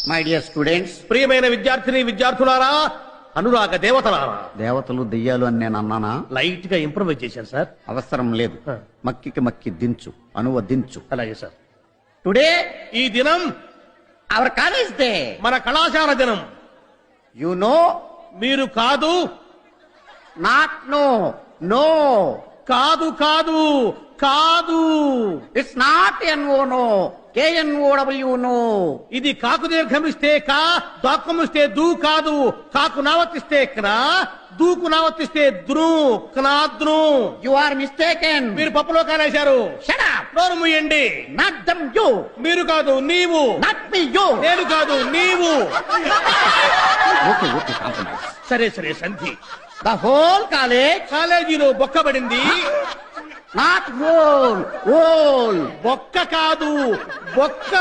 My dear students, ప్రియమైన విద్యార్థిని విద్యార్థులారా, అనురాగ దేవతలారా. దేవతలు దెయ్యాలు అని నేను అన్నానా? లైట్ గా ఇంప్రూవైజ్ చేశాను సార్. అవసరం లేదు. మక్కికి మక్కి దించు, అనువదించు. అలాగే సార్. టుడే ఈ దినం అవర్ కాలేజ్ డే. మన కళాశాల దినం. యు నో, మీరు కాదు, నాట్ నో, నో, కాదు కాదు కాదు, it's not N O no, K N O W no. ఇది కాకు దీర్ఘమిస్తే కా, దాక్కమిస్తే దూ కాదు. కాకు నావర్తిస్తే క్నా, దూకు నావర్తిస్తే ద్రు, క్నాద్రు. You are mistaken. మీరు పప్పులో కాలేశారు. Shut up. నోరు మూయండి. Not dum you. మీరు కాదు నీవు. Not me you. నేను కాదు నీవు. Okay okay, compromise. సరే సరే సంధి. The whole college. కాలేజీలో బొక్కబడింది. Not whole, whole. బొక్క కాదు, బొక్క.